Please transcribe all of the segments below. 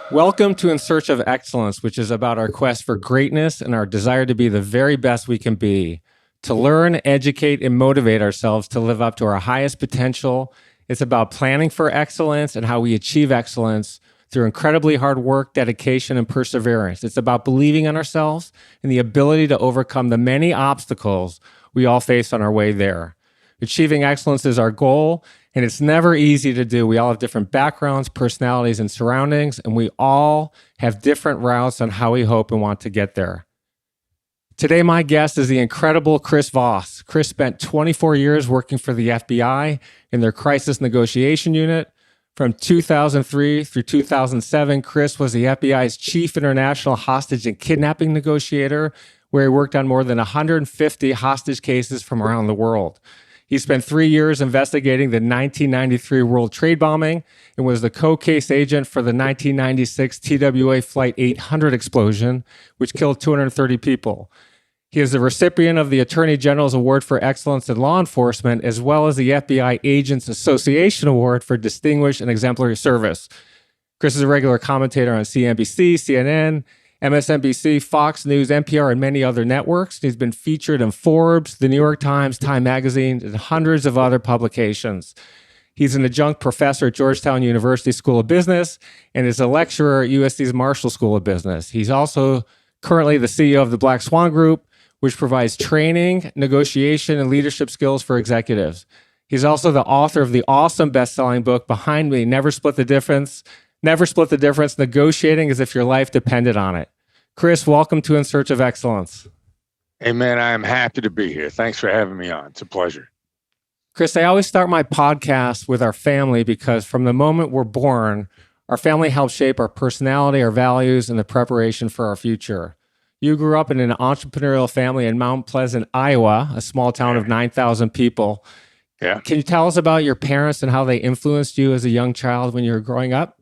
Welcome to In Search of Excellence, which is about our quest for greatness and our desire to be the very best we can be, to learn, educate, and motivate ourselves to live up to our highest potential. It's about planning for excellence and how we achieve excellence through incredibly hard work, dedication, and perseverance. It's about believing in ourselves and the ability to overcome the many obstacles we all face on our way there. Achieving excellence is our goal, and it's never easy to do. We all have different backgrounds, personalities, and surroundings, and we all have different routes on how we hope and want to get there. Today, my guest is the incredible Chris Voss. Chris spent 24 years working for the FBI in their crisis negotiation unit. From 2003 through 2007, Chris was the FBI's chief international hostage and kidnapping negotiator, where he worked on more than 150 hostage cases from around the world. He spent 3 years investigating the 1993 World Trade bombing and was the co-case agent for the 1996 TWA Flight 800 explosion, which killed 230 people. He is the recipient of the Attorney General's Award for Excellence in Law Enforcement, as well as the FBI Agents Association Award for Distinguished and Exemplary Service. Chris is a regular commentator on CNBC, CNN, MSNBC, Fox News, NPR, and many other networks. He's been featured in Forbes, the New York Times, Time Magazine, and hundreds of other publications. He's an adjunct professor at Georgetown University School of Business and is a lecturer at USC's Marshall School of Business. He's also currently the CEO of the Black Swan Group, which provides training, negotiation, and leadership skills for executives. He's also the author of the awesome best-selling book Behind Me, Never Split the Difference, Negotiating as if your life depended on it. Chris, welcome to In Search of Excellence. Hey, man, I am happy to be here. Thanks for having me on. It's a pleasure. Chris, I always start my podcast with our family because from the moment we're born, our family helps shape our personality, our values, and the preparation for our future. You grew up in an entrepreneurial family in Mount Pleasant, Iowa, a small town of 9,000 people. Yeah. Can you tell us about your parents and how they influenced you as a young child when you were growing up?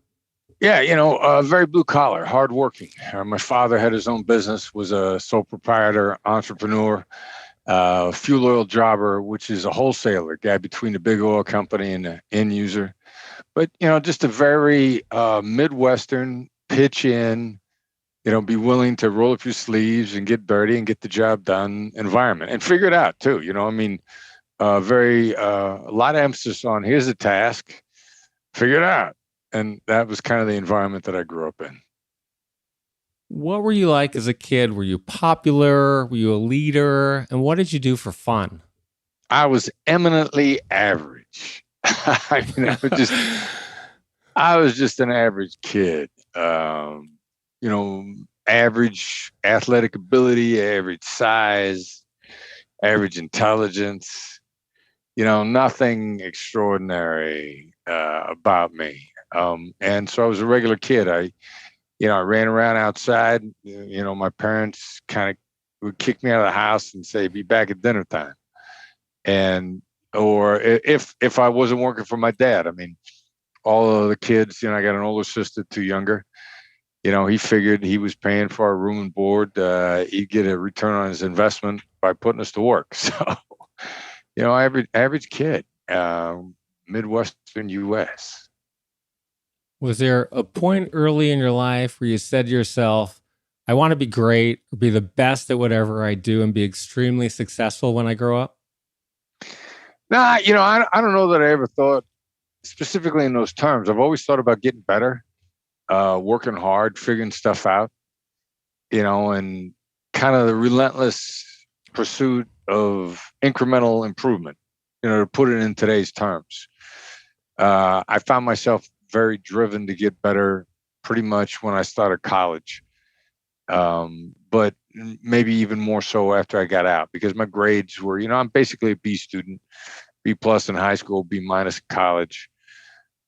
Yeah, very blue collar, hardworking. My father had his own business, was a sole proprietor, entrepreneur, fuel oil jobber, which is a wholesaler, guy between the big oil company and the end user. But, just a very Midwestern pitch in, be willing to roll up your sleeves and get dirty and get the job done environment and figure it out too. A lot of emphasis on here's a task, figure it out. And that was kind of the environment that I grew up in. What were you like as a kid? Were you popular? Were you a leader? And what did you do for fun? I was eminently average. I was just an average kid. Average athletic ability, average size, average intelligence. Nothing extraordinary about me. And so I was a regular kid. I ran around outside. My parents kind of would kick me out of the house and say, "Be back at dinner time." Or if I wasn't working for my dad, all of the kids, I got an older sister, 2 younger. He figured he was paying for our room and board. He'd get a return on his investment by putting us to work. So, average kid, Midwestern U.S. Was there a point early in your life where you said to yourself, I want to be great or be the best at whatever I do and be extremely successful when I grow up? Nah, I don't know that I ever thought specifically in those terms. I've always thought about getting better, working hard, figuring stuff out, and kind of the relentless pursuit of incremental improvement, to put it in today's terms. I found myself very driven to get better pretty much when I started college. But maybe even more so after I got out because my grades were, I'm basically a B student, B plus in high school, B minus in college.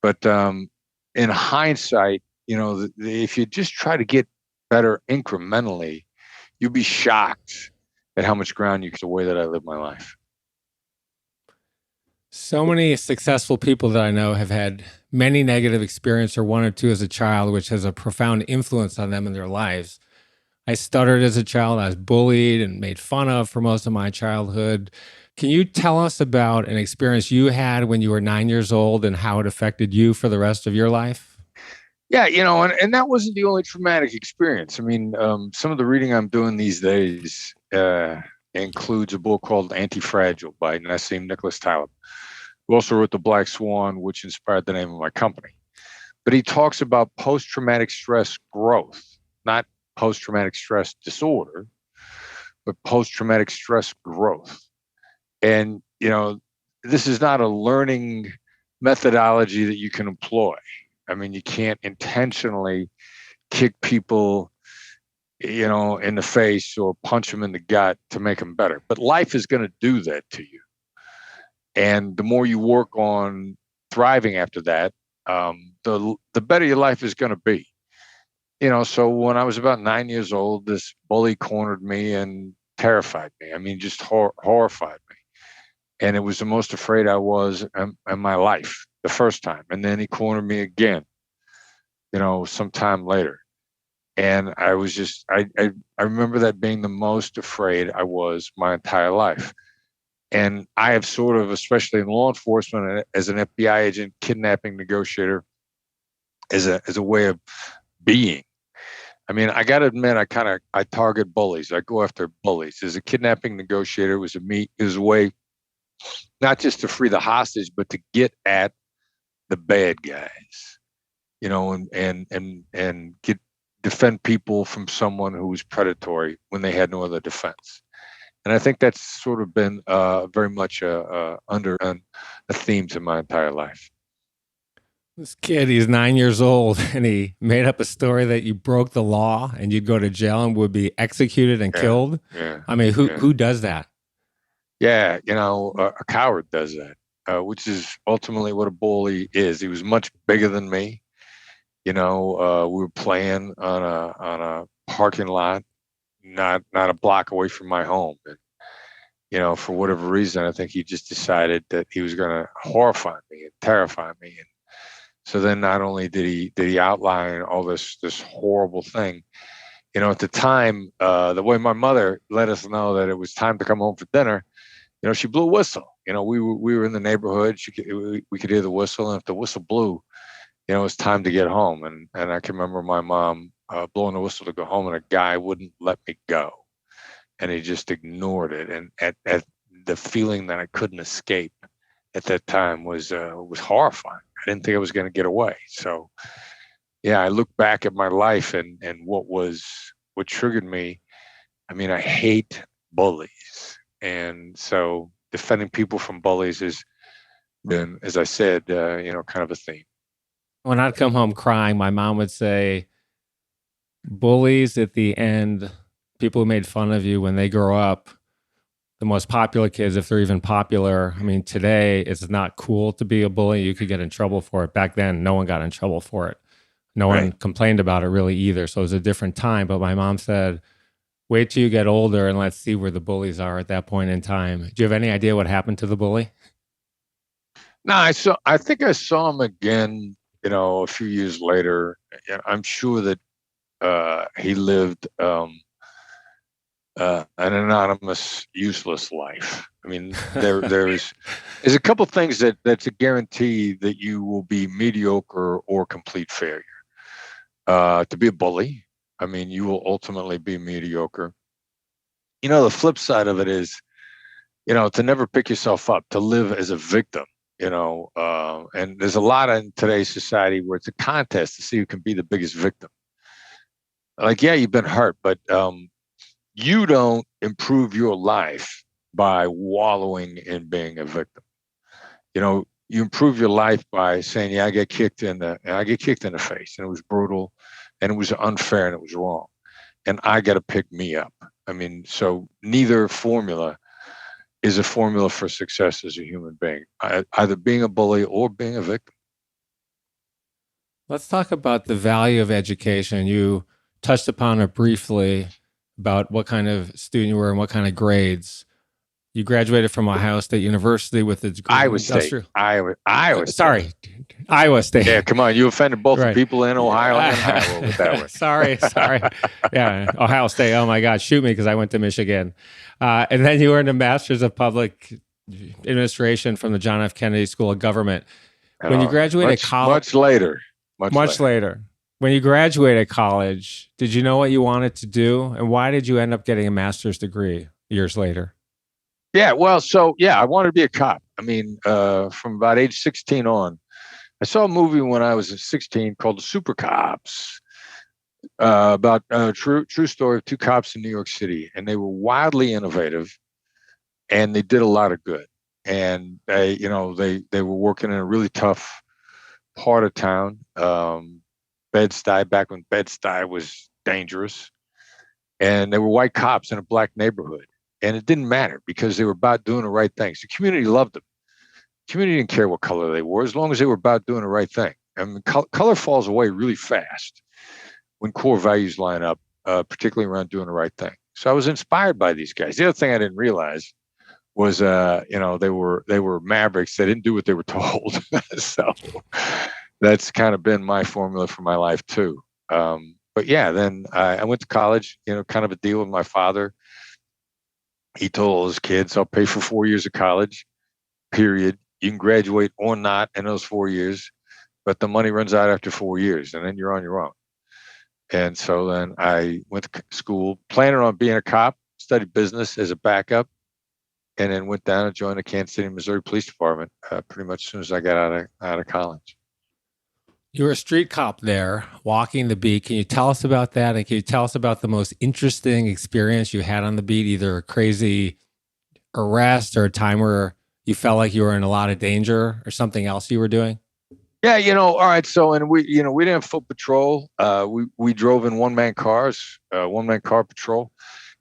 But in hindsight, if you just try to get better incrementally, you'd be shocked at how much ground you get the way that I live my life. So many successful people that I know have had many negative experiences or one or two as a child, which has a profound influence on them in their lives. I stuttered as a child. I was bullied and made fun of for most of my childhood. Can you tell us about an experience you had when you were 9 years old and how it affected you for the rest of your life? Yeah, and that wasn't the only traumatic experience. I mean, some of the reading I'm doing these days includes a book called Anti-Fragile by Nassim Nicholas Taleb, who also wrote The Black Swan, which inspired the name of my company. But he talks about post-traumatic stress growth, not post-traumatic stress disorder, but post-traumatic stress growth. And, this is not a learning methodology that you can employ. I mean, you can't intentionally kick people, in the face or punch them in the gut to make them better. But life is going to do that to you. And the more you work on thriving after that, the better your life is going to be. So when I was about 9 years old, this bully cornered me and terrified me. I mean, just horrified me. And it was the most afraid I was in my life the first time. And then he cornered me again, sometime later. And I was just, I remember that being the most afraid I was my entire life. And I have sort of, especially in law enforcement, as an FBI agent, kidnapping negotiator, as a way of being. I mean, I got to admit, I target bullies. I go after bullies. As a kidnapping negotiator, it was a way not just to free the hostage, but to get at the bad guys, and defend people from someone who was predatory when they had no other defense. And I think that's sort of been very much under a theme to my entire life. This kid, he's 9 years old, and he made up a story that you broke the law and you'd go to jail and would be executed and killed. Yeah. I mean, who does that? Yeah, a coward does that, which is ultimately what a bully is. He was much bigger than me. We were playing on a parking lot, not a block away from my home. And, for whatever reason, I think he just decided that he was going to horrify me and terrify me. And so then not only did he outline all this horrible thing, at the time, the way my mother let us know that it was time to come home for dinner, she blew a whistle. We were in the neighborhood. We could hear the whistle, and if the whistle blew, it was time to get home. And I can remember my mom blowing the whistle to go home, and a guy wouldn't let me go, and he just ignored it. And at the feeling that I couldn't escape at that time was horrifying. I didn't think I was going to get away. So, yeah, I look back at my life and what triggered me. I mean, I hate bullies. And so defending people from bullies has been, as I said, kind of a theme. When I'd come home crying, my mom would say, bullies at the end, people who made fun of you when they grow up, the most popular kids, if they're even popular. I mean, today it's not cool to be a bully. You could get in trouble for it. Back then, no one got in trouble for it. No one complained about it really either. So it was a different time. But my mom said, wait till you get older and let's see where the bullies are at that point in time. Do you have any idea what happened to the bully? No, I think I saw him again, a few years later. And I'm sure that he lived an anonymous, useless life. I mean, there's a couple of things that's a guarantee that you will be mediocre or complete failure. To be a bully, I mean, you will ultimately be mediocre. The flip side of it is, to never pick yourself up, to live as a victim, and there's a lot in today's society where it's a contest to see who can be the biggest victim. Like, yeah, you've been hurt, but you don't improve your life by wallowing in being a victim. You improve your life by saying, yeah, I get kicked in the face, and it was brutal, and it was unfair, and it was wrong, and I got to pick me up. I mean, so neither formula is a formula for success as a human being, either being a bully or being a victim. Let's talk about the value of education. You touched upon it briefly about what kind of student you were and what kind of grades. You graduated from Ohio State University with a degree Iowa State. Sorry, Iowa State. Yeah, come on. You offended both the people in Ohio and Iowa with that one. Sorry. Yeah, Ohio State. Oh, my God. Shoot me because I went to Michigan. And then you earned a Master's of Public Administration from the John F. Kennedy School of Government. When you graduated college. Much later. Much later. When you graduated college, did you know what you wanted to do? And why did you end up getting a master's degree years later? Yeah, well, so yeah, I wanted to be a cop. I mean, from about age 16 on, I saw a movie when I was 16 called The Super Cops, about a true story of two cops in New York City, and they were wildly innovative, and they did a lot of good. And they were working in a really tough part of town, Bed-Stuy, back when Bed-Stuy was dangerous, and they were white cops in a black neighborhood, and it didn't matter because they were about doing the right things. The community loved them. The community didn't care what color they were as long as they were about doing the right thing. I mean, color falls away really fast when core values line up, particularly around doing the right thing. So I was inspired by these guys. The other thing I didn't realize was, they were mavericks. They didn't do what they were told. So that's kind of been my formula for my life too. But yeah, then I went to college, kind of a deal with my father. He told all his kids, I'll pay for 4 years of college, period. You can graduate or not in those 4 years, but the money runs out after 4 years and then you're on your own. And so then I went to school, planning on being a cop, studied business as a backup, and then went down and joined the Kansas City, Missouri Police Department pretty much as soon as I got out of college. You were a street cop there, walking the beat. Can you tell us about that? And can you tell us about the most interesting experience you had on the beat, either a crazy arrest or a time where you felt like you were in a lot of danger or something else you were doing? Yeah, all right. So, and we didn't have full patrol. We drove in one-man cars, one-man car patrol.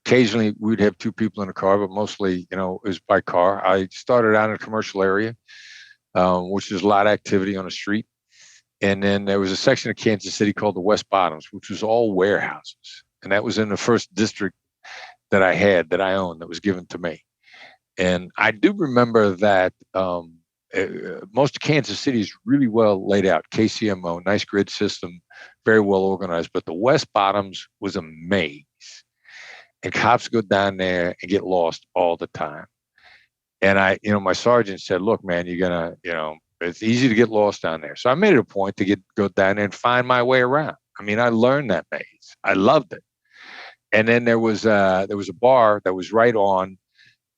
Occasionally, we'd have two people in a car, but mostly, it was by car. I started out in a commercial area, which is a lot of activity on the street. And then there was a section of Kansas City called the West Bottoms, which was all warehouses. And that was in the first district that I owned, that was given to me. And I do remember that most of Kansas City is really well laid out. KCMO, nice grid system, very well organized. But the West Bottoms was a maze. And cops go down there and get lost all the time. And my sergeant said, look, man, you're going to, it's easy to get lost down there. So I made it a point to go down there and find my way around. I mean, I learned that maze. I loved it. And then there was a bar that was right on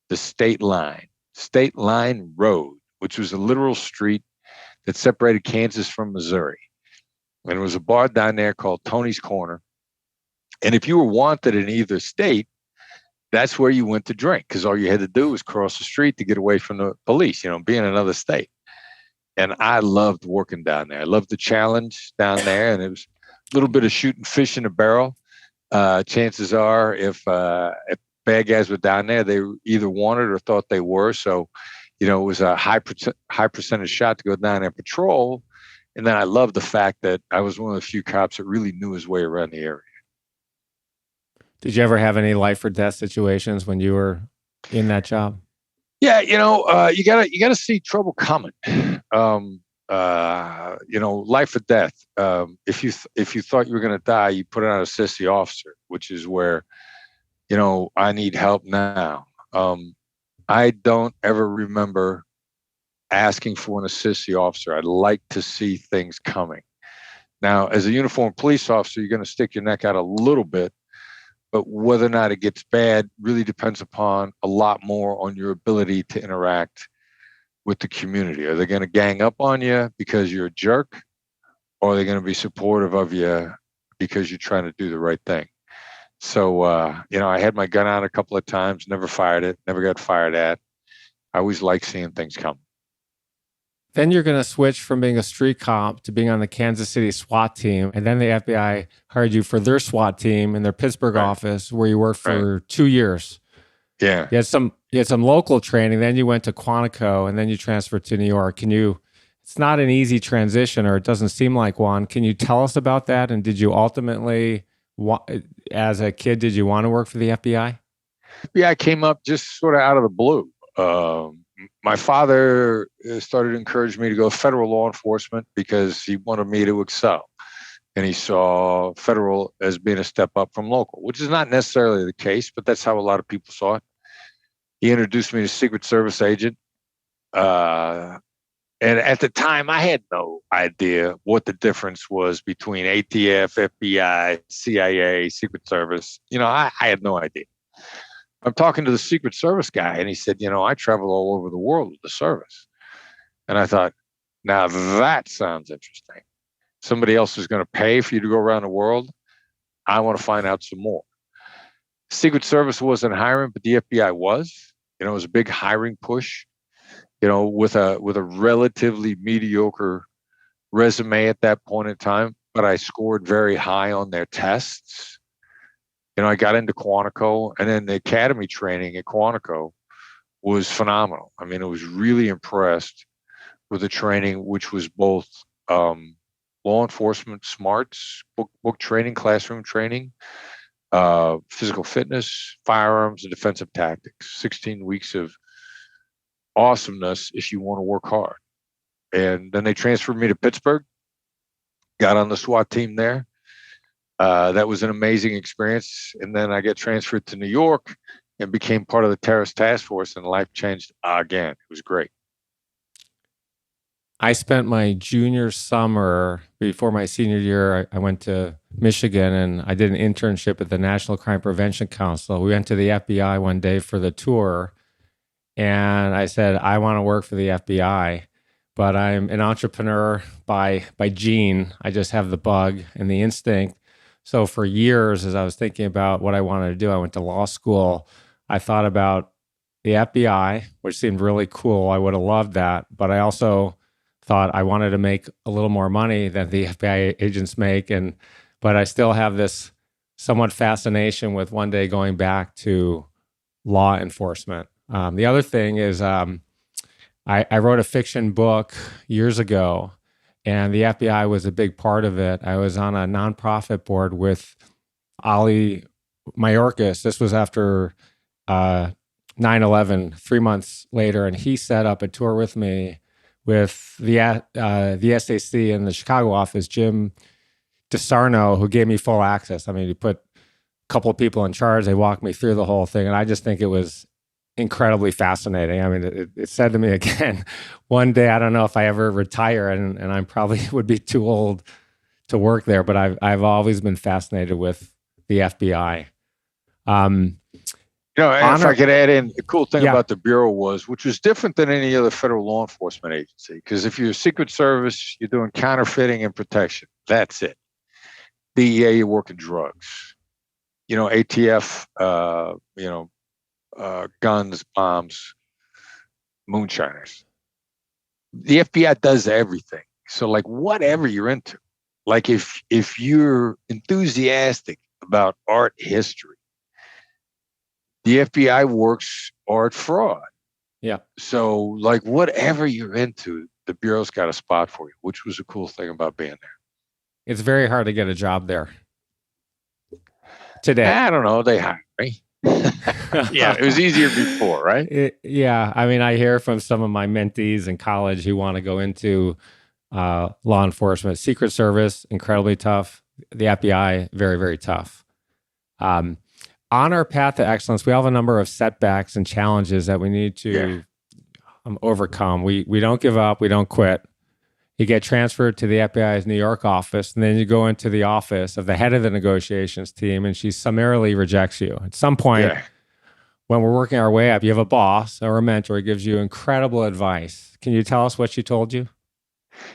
the State Line Road, which was a literal street that separated Kansas from Missouri. And there was a bar down there called Tony's Corner. And if you were wanted in either state, that's where you went to drink, because all you had to do was cross the street to get away from the police, be in another state. And I loved working down there. I loved the challenge down there. And it was a little bit of shooting fish in a barrel. Chances are, if bad guys were down there, they either wanted or thought they were. So, it was a high percentage shot to go down and patrol. And then I loved the fact that I was one of the few cops that really knew his way around the area. Did you ever have any life or death situations when you were in that job? Yeah, you gotta see trouble coming. Life or death. If you thought you were gonna die, you put it on assist the officer, which is where, I need help now. I don't ever remember asking for an assist the officer. I'd like to see things coming. Now, as a uniformed police officer, you're going to stick your neck out a little bit, but whether or not it gets bad really depends upon a lot more on your ability to interact with the community. Are they going to gang up on you because you're a jerk, or are they going to be supportive of you because you're trying to do the right thing? So, I had my gun out a couple of times, never fired it, never got fired at. I always like seeing things come. Then you're going to switch from being a street cop to being on the Kansas City SWAT team. And then the FBI hired you for their SWAT team in their Pittsburgh office, where you worked for 2 years. Yeah. You had some local training. Then you went to Quantico, and then you transferred to New York. It's not an easy transition, or it doesn't seem like one. Can you tell us about that? And did you ultimately, as a kid, did you want to work for the FBI? FBI came up just sort of out of the blue. My father started to encourage me to go federal law enforcement because he wanted me to excel. And he saw federal as being a step up from local, which is not necessarily the case, but that's how a lot of people saw it. He introduced me to Secret Service agent. And at the time, I had no idea what the difference was between ATF, FBI, CIA, Secret Service. I had no idea. I'm talking to the Secret Service guy, and he said, I travel all over the world with the service. And I thought, now that sounds interesting. Somebody else is going to pay for you to go around the world. I want to find out some more. Secret Service wasn't hiring, but the FBI was. It was a big hiring push. With a relatively mediocre resume at that point in time, but I scored very high on their tests. I got into Quantico, and then the academy training at Quantico was phenomenal. I mean, I was really impressed with the training, which was both law enforcement smarts, book training, classroom training, physical fitness, firearms, and defensive tactics. 16 weeks of awesomeness if you want to work hard. And then they transferred me to Pittsburgh, got on the SWAT team there. That was an amazing experience. And then I get transferred to New York and became part of the terrorist task force, and life changed again. It was great. I spent my junior summer before my senior year. I went to Michigan and I did an internship at the National Crime Prevention Council. We went to the FBI one day for the tour, and I said, I want to work for the FBI, but I'm an entrepreneur by gene. I just have the bug and the instinct. So for years, as I was thinking about what I wanted to do, I went to law school. I thought about the FBI, which seemed really cool. I would have loved that. But I also thought I wanted to make a little more money than the FBI agents make. But I still have this somewhat fascination with one day going back to law enforcement. The other thing is I wrote a fiction book years ago, and the FBI was a big part of it. I was on a nonprofit board with Ali Mayorkas. This was after 9/11, 3 months later, and he set up a tour with me with the SAC in the Chicago office, Jim DeSarno, who gave me full access. I mean, he put a couple of people in charge. They walked me through the whole thing, and I just think it was incredibly fascinating. I mean, it said to me again, one day, I don't know if I ever retire, and I probably would be too old to work there, but I've always been fascinated with the FBI. If I could add in, the cool thing about the Bureau which was different than any other federal law enforcement agency, because if you're a Secret Service, you're doing counterfeiting and protection. That's it. DEA, you're working drugs. ATF, guns, bombs, moonshiners. The FBI does everything. So like whatever you're into, like if you're enthusiastic about art history, the FBI works art fraud. Yeah. So like whatever you're into, the Bureau's got a spot for you, which was a cool thing about being there. It's very hard to get a job there today. I don't know. They hire me. Yeah, it was easier before, right? Yeah. I mean, I hear from some of my mentees in college who want to go into law enforcement. Secret Service, incredibly tough. The FBI, very, very tough. On our path to excellence, we have a number of setbacks and challenges that we need to overcome. We don't give up. We don't quit. You get transferred to the FBI's New York office, and then you go into the office of the head of the negotiations team, and she summarily rejects you. At some point, when we're working our way up, you have a boss or a mentor who gives you incredible advice. Can you tell us what she told you?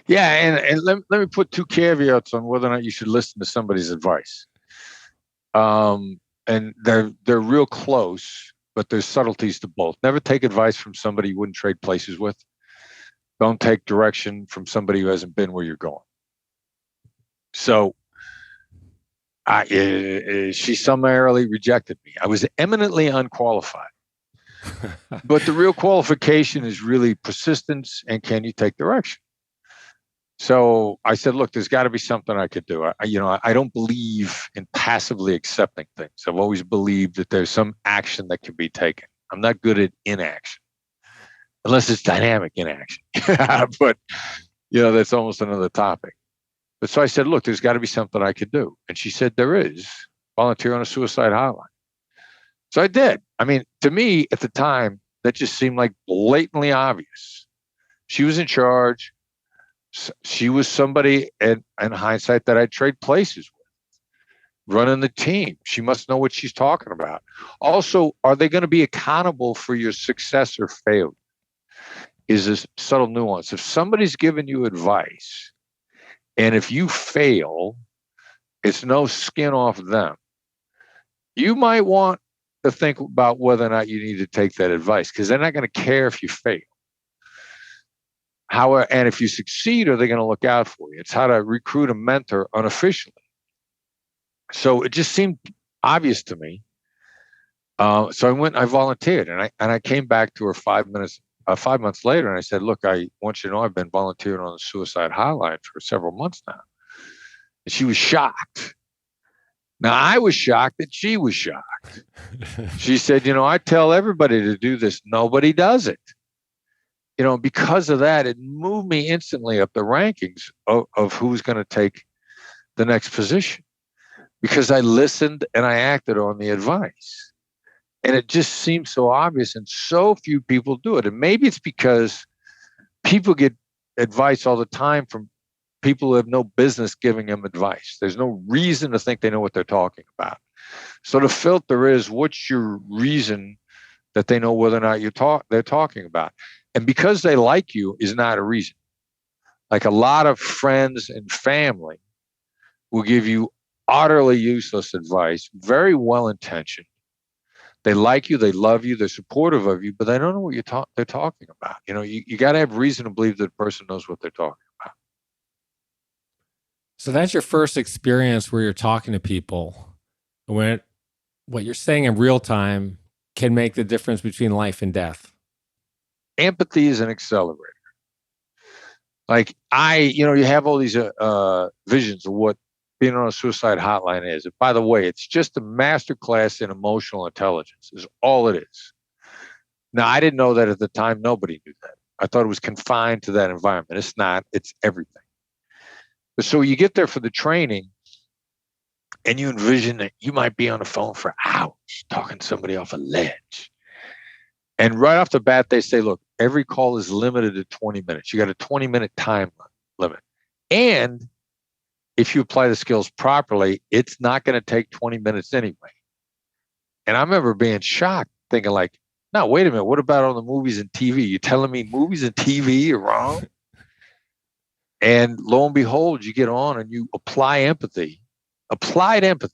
Yeah, and let me put two caveats on whether or not you should listen to somebody's advice. And they're real close, but there's subtleties to both. Never take advice from somebody you wouldn't trade places with. Don't take direction from somebody who hasn't been where you're going. So she summarily rejected me. I was eminently unqualified. But the real qualification is really persistence and can you take direction? So I said, look, there's got to be something I could do. I don't believe in passively accepting things. I've always believed that there's some action that can be taken. I'm not good at inaction, unless it's dynamic inaction. But, that's almost another topic. But so I said, look, there's got to be something I could do. And she said, there is. Volunteer on a suicide hotline. So I did. I mean, to me at the time, that just seemed like blatantly obvious. She was in charge. She was somebody in hindsight that I trade places with, running the team. She must know what she's talking about. Also, are they going to be accountable for your success or failure? Is a subtle nuance. If somebody's giving you advice, and if you fail, it's no skin off them. You might want to think about whether or not you need to take that advice, because they're not going to care if you fail. However, and if you succeed, are they going to look out for you? It's how to recruit a mentor unofficially. So it just seemed obvious to me. So I went, I volunteered, and I came back to her 5 months later, and I said, look, I want you to know I've been volunteering on the suicide hotline for several months now. And she was shocked. Now, I was shocked that she was shocked. She said, I tell everybody to do this. Nobody does it. Because of that, it moved me instantly up the rankings of who's going to take the next position, because I listened and I acted on the advice. And it just seems so obvious, and so few people do it. And maybe it's because people get advice all the time from people who have no business giving them advice. There's no reason to think they know what they're talking about. So the filter is, what's your reason that they know whether or not they're talking about? And because they like you is not a reason. Like, a lot of friends and family will give you utterly useless advice, very well-intentioned. They like you, they love you, they're supportive of you, but they don't know what they're talking about. You got to have reason to believe that the person knows what they're talking about. So that's your first experience where you're talking to people. When what you're saying in real time can make the difference between life and death. Empathy is an accelerator. Like, you have all these visions of what being on a suicide hotline is. And by the way, it's just a master class in emotional intelligence is all it is. Now, I didn't know that at the time. Nobody knew that. I thought it was confined to that environment. It's not. It's everything. But so you get there for the training, and you envision that you might be on the phone for hours talking to somebody off a ledge. And right off the bat, they say, look, every call is limited to 20 minutes. You got a 20-minute time limit. And if you apply the skills properly, it's not going to take 20 minutes anyway. And I remember being shocked, thinking like, no, wait a minute. What about all the movies and TV? You telling me movies and TV are wrong? And lo and behold, you get on and you apply empathy, applied empathy,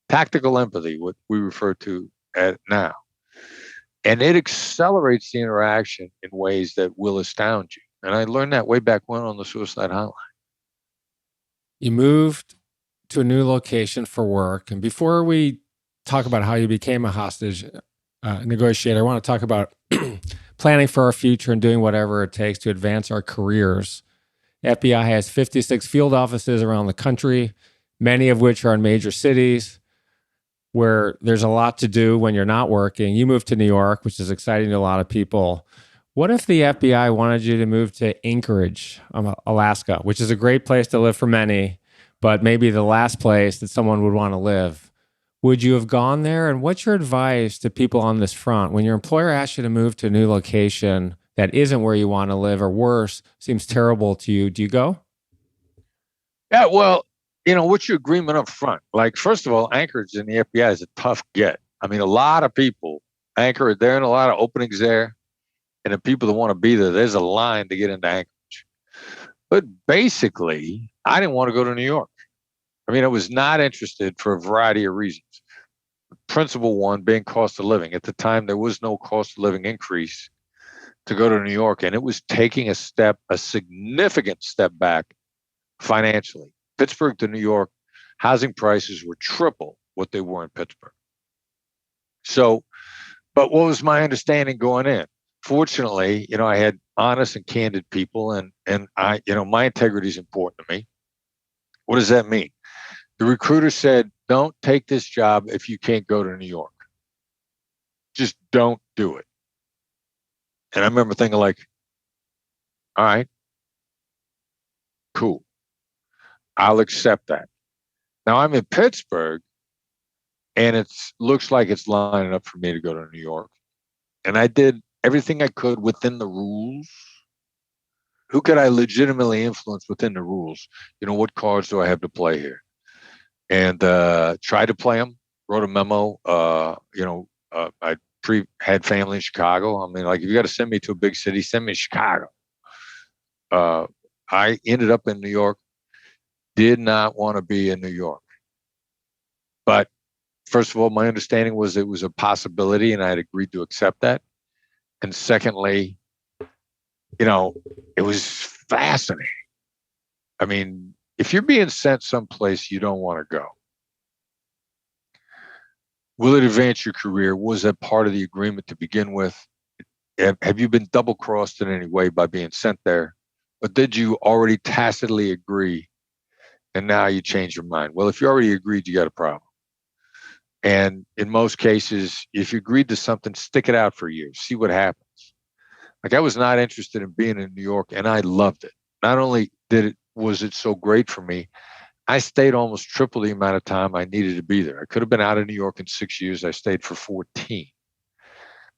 tactical empathy, what we refer to at now. And it accelerates the interaction in ways that will astound you. And I learned that way back when on the suicide hotline. You moved to a new location for work. And before we talk about how you became a hostage negotiator, I want to talk about planning for our future and doing whatever it takes to advance our careers. FBI has 56 field offices around the country, many of which are in major cities where there's a lot to do when you're not working. You moved to New York, which is exciting to a lot of people. What if the FBI wanted you to move to Anchorage, Alaska, which is a great place to live for many, but maybe the last place that someone would want to live? Would you have gone there? And what's your advice to people on this front? When your employer asks you to move to a new location that isn't where you want to live, or worse, seems terrible to you, do you go? Yeah, well, what's your agreement up front? Like, first of all, Anchorage in the FBI is a tough get. I mean, a lot of people anchor there, and a lot of openings there. And the people that want to be there, there's a line to get into Anchorage. But basically, I didn't want to go to New York. I mean, I was not interested for a variety of reasons. The principal one being cost of living. At the time, there was no cost of living increase to go to New York, and it was taking a significant step back financially. Pittsburgh to New York, housing prices were triple what they were in Pittsburgh. So, but what was my understanding going in? Fortunately, I had honest and candid people, and I, my integrity is important to me. What does that mean? The recruiter said, don't take this job if you can't go to New York. Just don't do it. And I remember thinking like, all right, cool. I'll accept that. Now I'm in Pittsburgh, and it looks like it's lining up for me to go to New York. And I did everything I could within the rules who could I legitimately influence within the rules? What cards do I have to play here? And tried to play them. Wrote a memo. I had family in Chicago. I mean, like, if you got to send me to a big city, send me to Chicago. I ended up in New York. Did not want to be in New York. But first of all, my understanding was it was a possibility, and I had agreed to accept that. And secondly, it was fascinating. I mean, if you're being sent someplace you don't want to go, will it advance your career? Was that part of the agreement to begin with? Have you been double crossed in any way by being sent there? Or did you already tacitly agree and now you change your mind? Well, if you already agreed, you got a problem. And in most cases, if you agreed to something, stick it out for years, see what happens. Like, I was not interested in being in New York, and I loved it. Not only was it so great for me, I stayed almost triple the amount of time I needed to be there. I could have been out of New York in 6 years. I stayed for 14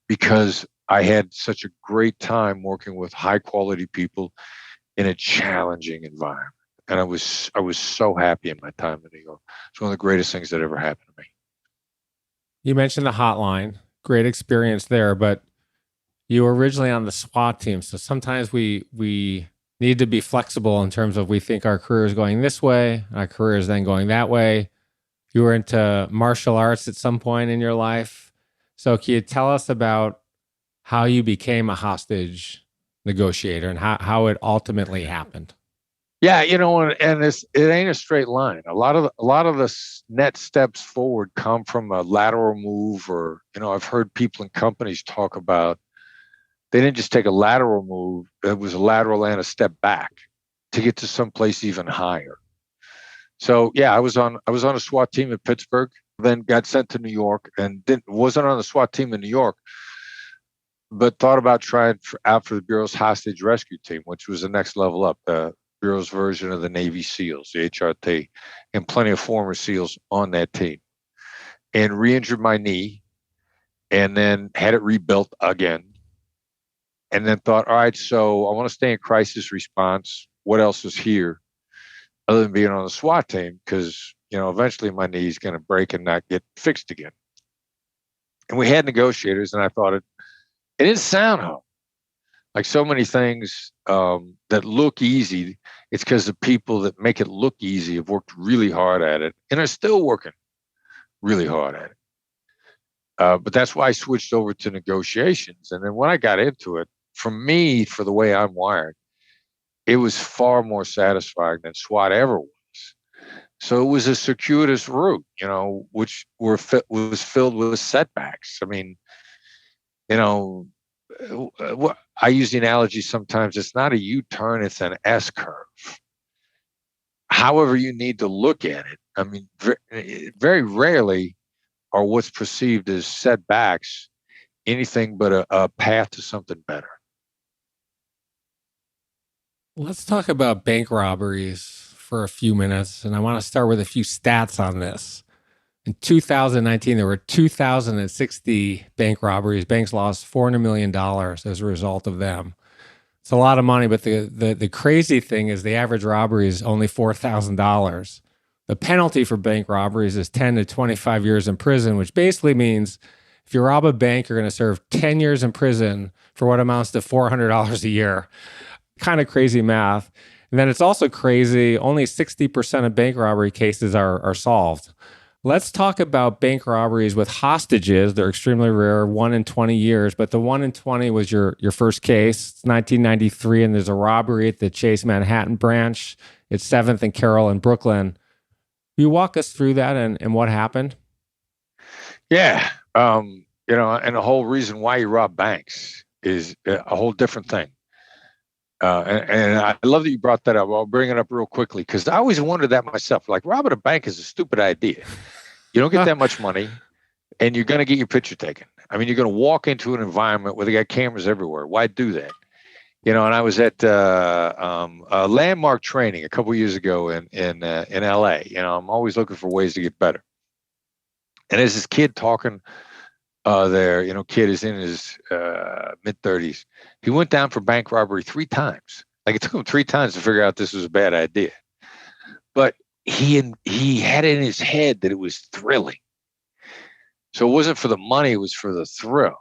because I had such a great time working with high quality people in a challenging environment. And I was so happy in my time in New York. It's one of the greatest things that ever happened to me. You mentioned the hotline, great experience there, but you were originally on the SWAT team. So sometimes we need to be flexible in terms of, we think our career is going this way, our career is then going that way. You were into martial arts at some point in your life. So can you tell us about how you became a hostage negotiator and how it ultimately happened? Yeah, and it ain't a straight line. A lot of the net steps forward come from a lateral move, or I've heard people in companies talk about, they didn't just take a lateral move; it was a lateral and a step back to get to someplace even higher. So yeah, I was on a SWAT team in Pittsburgh, then got sent to New York, and wasn't on the SWAT team in New York, but thought about trying out for the Bureau's hostage rescue team, which was the next level up. The Bureau's version of the Navy SEALs, the HRT, and plenty of former SEALs on that team, and re-injured my knee, and then had it rebuilt again, and then thought, all right, so I want to stay in crisis response. What else is here other than being on the SWAT team? Because eventually my knee's going to break and not get fixed again. And we had negotiators, and I thought it didn't sound hard. Like so many things that look easy, it's because the people that make it look easy have worked really hard at it and are still working really hard at it. But that's why I switched over to negotiations. And then when I got into it, for me, for the way I'm wired, it was far more satisfying than SWAT ever was. So it was a circuitous route, which was filled with setbacks. I mean, I use the analogy sometimes, it's not a U-turn, it's an S-curve. However you need to look at it. I mean, very rarely are what's perceived as setbacks anything but a path to something better. Let's talk about bank robberies for a few minutes. And I want to start with a few stats on this. In 2019, there were 2,060 bank robberies. Banks lost $400 million as a result of them. It's a lot of money, but the crazy thing is the average robbery is only $4,000. The penalty for bank robberies is 10 to 25 years in prison, which basically means if you rob a bank, you're going to serve 10 years in prison for what amounts to $400 a year. Kind of crazy math. And then it's also crazy, only 60% of bank robbery cases are solved. Let's talk about bank robberies with hostages. They're extremely rare, 1 in 20 years, but the 1 in 20 was your first case. It's 1993, and there's a robbery at the Chase Manhattan branch. It's 7th and Carroll in Brooklyn. Will you walk us through that and what happened? Yeah. And the whole reason why you rob banks is a whole different thing. And I love that you brought that up. I'll bring it up real quickly because I always wondered that myself. Like, robbing a bank is a stupid idea. You don't get that much money, and you're going to get your picture taken. I mean, you're going to walk into an environment where they got cameras everywhere. Why do that? And I was at landmark training a couple of years ago in LA. I'm always looking for ways to get better. And there's this kid talking there. Kid is in his mid-30s. He went down for bank robbery 3 times. Like it took him 3 times to figure out this was a bad idea. But he had it in his head that it was thrilling. So it wasn't for the money, it was for the thrill.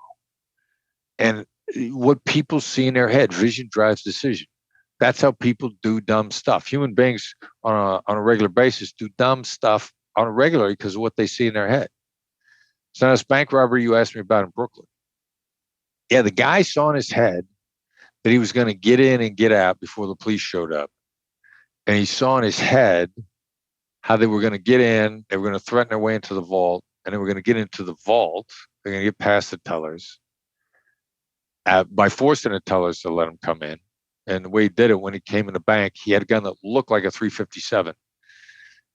And what people see in their head, vision drives decision. That's how people do dumb stuff. Human beings on a regular basis do dumb stuff on a regular because of what they see in their head. So this bank robbery you asked me about in Brooklyn. Yeah, the guy saw in his head that he was going to get in and get out before the police showed up. And he saw in his head how they were going to get in, they were going to threaten their way into the vault, and they were going to get into the vault. They're going to get past the tellers by forcing the tellers to let him come in. And the way he did it, when he came in the bank, he had a gun that looked like a 357.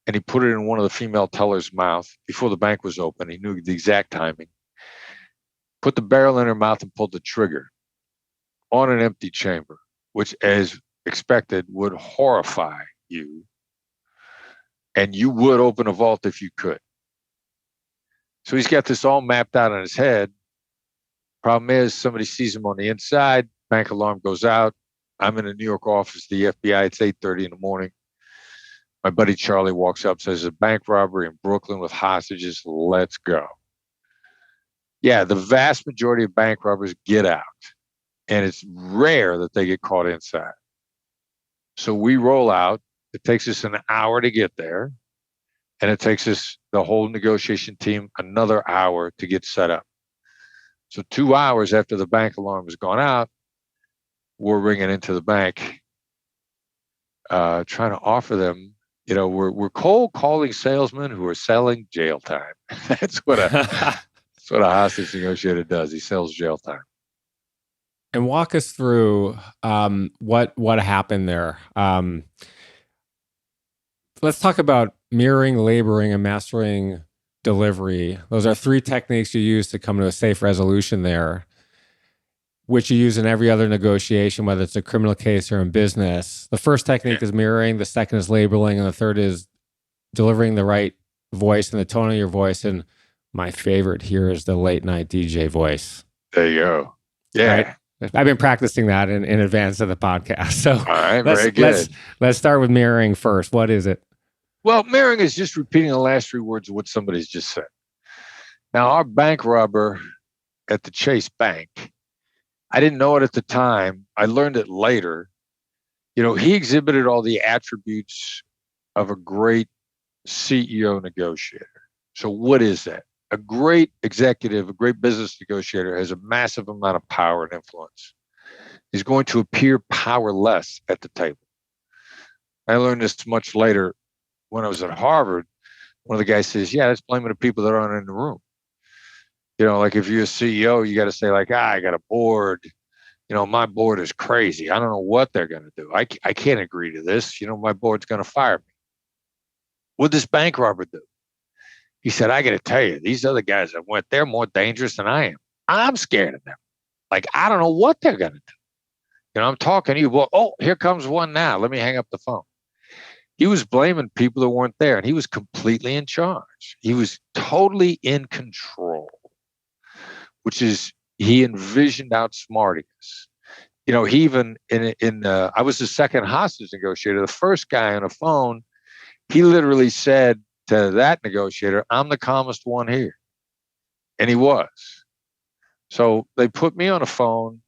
And he put it in one of the female tellers' mouth before the bank was open. He knew the exact timing. Put the barrel in her mouth and pulled the trigger on an empty chamber, which, as expected, would horrify you. And you would open a vault if you could. So he's got this all mapped out in his head. Problem is, somebody sees him on the inside. Bank alarm goes out. I'm in a New York office, the FBI. It's 8:30 in the morning. My buddy Charlie walks up, says, a bank robbery in Brooklyn with hostages. Let's go. Yeah, the vast majority of bank robbers get out. And it's rare that they get caught inside. So we roll out. It takes us an hour to get there. And it takes us, the whole negotiation team, another hour to get set up. So 2 hours after the bank alarm has gone out, we're ringing into the bank, trying to offer them, we're cold calling salesmen who are selling jail time. That's what a hostage negotiator does. He sells jail time. And walk us through what happened there. Let's talk about mirroring, laboring, and mastering delivery. Those are 3 techniques you use to come to a safe resolution there, which you use in every other negotiation, whether it's a criminal case or in business. The first technique is mirroring, the second is labeling, and the third is delivering the right voice and the tone of your voice. And my favorite here is the late night DJ voice. There you go. Yeah. Right? I've been practicing that in advance of the podcast. So all right, very good. Let's start with mirroring first. What is it? Well, mirroring is just repeating the last 3 words of what somebody's just said. Now, our bank robber at the Chase Bank, I didn't know it at the time. I learned it later. He exhibited all the attributes of a great CEO negotiator. So what is that? A great executive, a great business negotiator has a massive amount of power and influence. He's going to appear powerless at the table. I learned this much later when I was at Harvard. One of the guys says, yeah, that's blaming the people that aren't in the room. Like if you're a CEO, you got to say like, I got a board. My board is crazy. I don't know what they're going to do. I can't agree to this. My board's going to fire me. What did this bank robber do? He said, I got to tell you, these other guys that went, they're more dangerous than I am. I'm scared of them. Like, I don't know what they're going to do. I'm talking to you. Well, oh, here comes one now. Let me hang up the phone. He was blaming people that weren't there, and he was completely in charge. He was totally in control, which is, he envisioned outsmarting us. He even, I was the second hostage negotiator. The first guy on the phone, he literally said to that negotiator, I'm the calmest one here. And he was. So they put me on the phone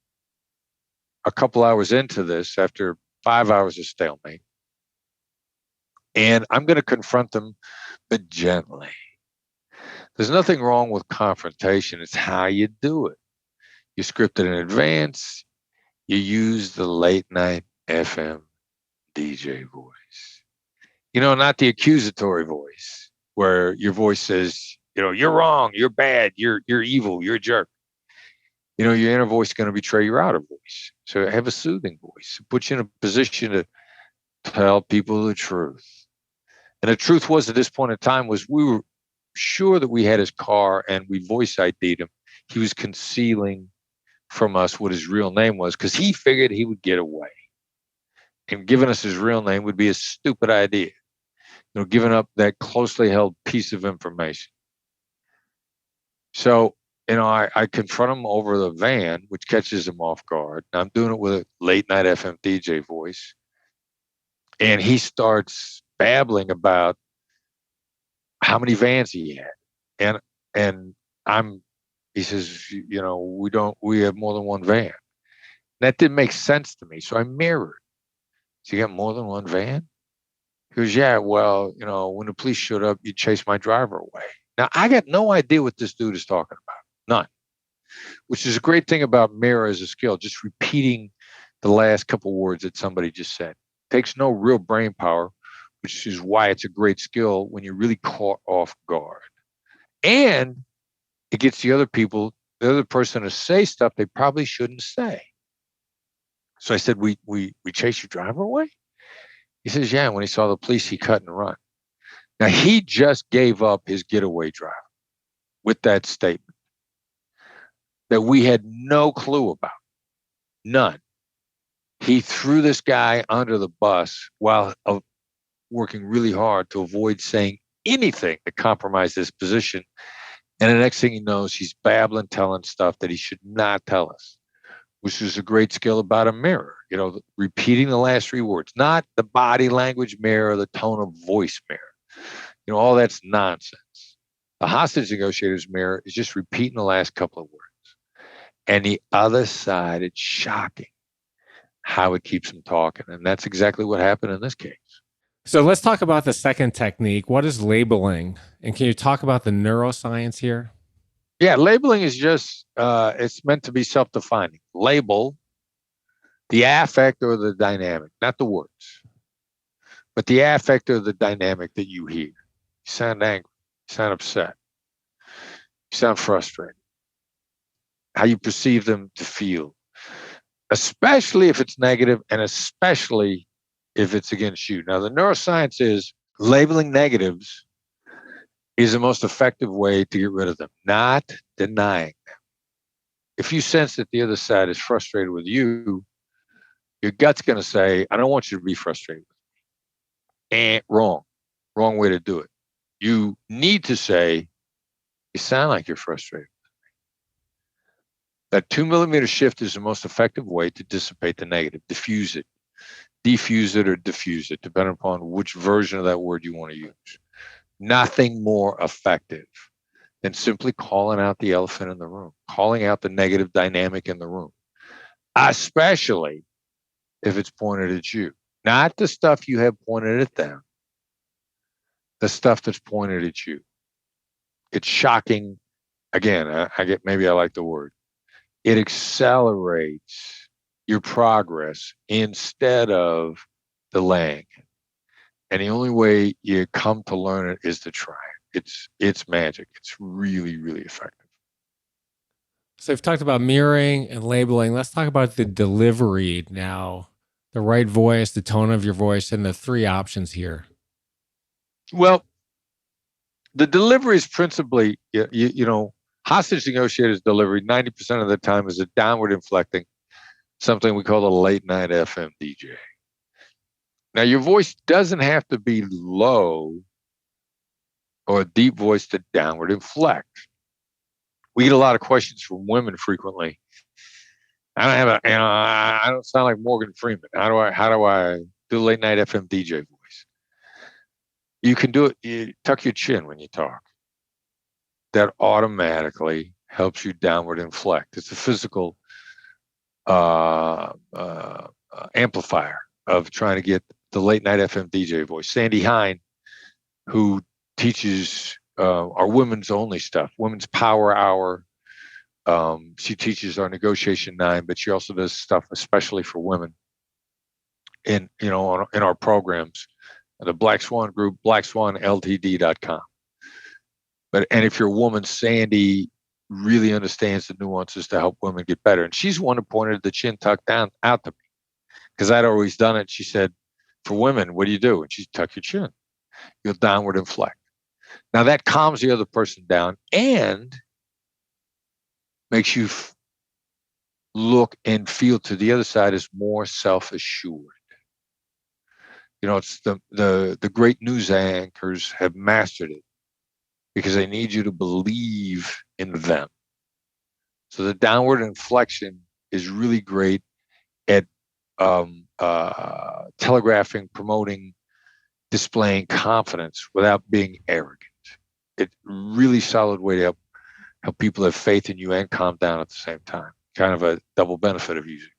a couple hours into this after 5 hours of stalemate. And I'm going to confront them, but gently. There's nothing wrong with confrontation. It's how you do it. You script it in advance. You use the late night FM DJ voice. Not the accusatory voice where your voice says, you're wrong, you're bad, you're evil, you're a jerk. Your inner voice is going to betray your outer voice. So have a soothing voice. It puts you in a position to tell people the truth. And the truth was, at this point in time, was we were sure that we had his car and we voice ID'd him. He was concealing from us what his real name was because he figured he would get away. And giving us his real name would be a stupid idea. Giving up that closely held piece of information. So I confront him over the van, which catches him off guard. I'm doing it with a late night FM DJ voice. And he starts babbling about how many vans he had. And he says, we have more than one van. That didn't make sense to me. So I mirrored. So you got more than one van? He goes, yeah, well, when the police showed up, you chased my driver away. Now, I got no idea what this dude is talking about. None. Which is a great thing about mirror as a skill, just repeating the last couple words that somebody just said. Takes no real brain power, which is why it's a great skill when you're really caught off guard. And it gets the other person to say stuff they probably shouldn't say. So I said, we chased your driver away? He says, yeah, when he saw the police, he cut and run. Now, he just gave up his getaway driver with that statement that we had no clue about. None. He threw this guy under the bus while working really hard to avoid saying anything that compromised his position. And the next thing he knows, he's babbling, telling stuff that he should not tell us, which is a great skill about a mirror. Repeating the last three words, not the body language mirror, the tone of voice mirror. All that's nonsense. The hostage negotiator's mirror is just repeating the last couple of words. And the other side, it's shocking how it keeps them talking. And that's exactly what happened in this case. So let's talk about the second technique. What is labeling? And can you talk about the neuroscience here? Yeah, labeling is just, it's meant to be self-defining. Label the affect or the dynamic, not the words, but the affect or the dynamic that you hear. You sound angry, you sound upset, you sound frustrated, how you perceive them to feel, especially if it's negative and especially if it's against you. Now, the neuroscience is labeling negatives is the most effective way to get rid of them, not denying them. If you sense that the other side is frustrated with you, your gut's going to say, I don't want you to be frustrated with me. And wrong way to do it. You need to say, you sound like you're frustrated. That 2 millimeter shift is the most effective way to dissipate the negative, diffuse it, defuse it, or diffuse it, depending upon which version of that word you want to use. Nothing more effective than simply calling out the elephant in the room, calling out the negative dynamic in the room, especially if it's pointed at you. Not the stuff you have pointed at them, the stuff that's pointed at you. It's shocking. Again, maybe I like the word. It accelerates your progress instead of delaying. And the only way you come to learn it is to try it. It's magic. It's really, really effective. So we've talked about mirroring and labeling. Let's talk about the delivery now. The right voice, the tone of your voice, and the three options here. Well, the delivery is principally, hostage negotiators' delivery 90% of the time is a downward inflecting, something we call a late night FM DJ. Now, your voice doesn't have to be low or a deep voice to downward inflect. We get a lot of questions from women frequently. I don't sound like Morgan Freeman. How do I do late night FM DJ voice? You can do it. You tuck your chin when you talk. That automatically helps you downward inflect. It's a physical amplifier of trying to get the late night FM DJ voice. Sandy Hine, who teaches our women's only stuff, Women's Power Hour. She teaches our Negotiation 9, but she also does stuff especially for women in our programs, the Black Swan Group, blackswanltd.com. And if you're a woman, Sandy really understands the nuances to help women get better. And she's the one who pointed the chin tuck down out to me because I'd always done it. She said, for women, what do you do? And she tuck your chin. You'll downward inflect. Now that calms the other person down and makes you look and feel to the other side as more self-assured. It's the great news anchors have mastered it because they need you to believe in them. So the downward inflection is really great at telegraphing, promoting, displaying confidence without being arrogant. It's a really solid way to help people have faith in you and calm down at the same time. Kind of a double benefit of using.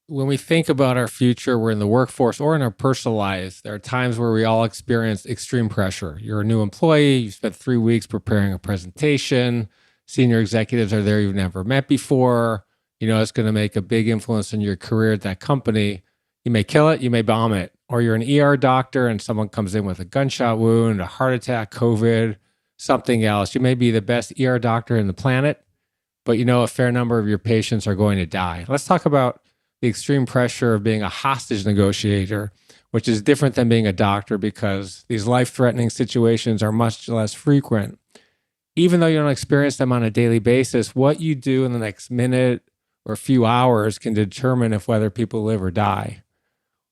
When we think about our future, we're in the workforce or in our personal lives, there are times where we all experience extreme pressure. You're a new employee, you spent 3 weeks preparing a presentation, senior executives are there you've never met before. You know, it's going to make a big influence in your career at that company. You may kill it, you may bomb it. Or you're an ER doctor and someone comes in with a gunshot wound, a heart attack, COVID, something else. You may be the best ER doctor in the planet, but you know a fair number of your patients are going to die. Let's talk about the extreme pressure of being a hostage negotiator, which is different than being a doctor because these life-threatening situations are much less frequent. Even though you don't experience them on a daily basis, what you do in the next minute or few hours can determine if whether people live or die.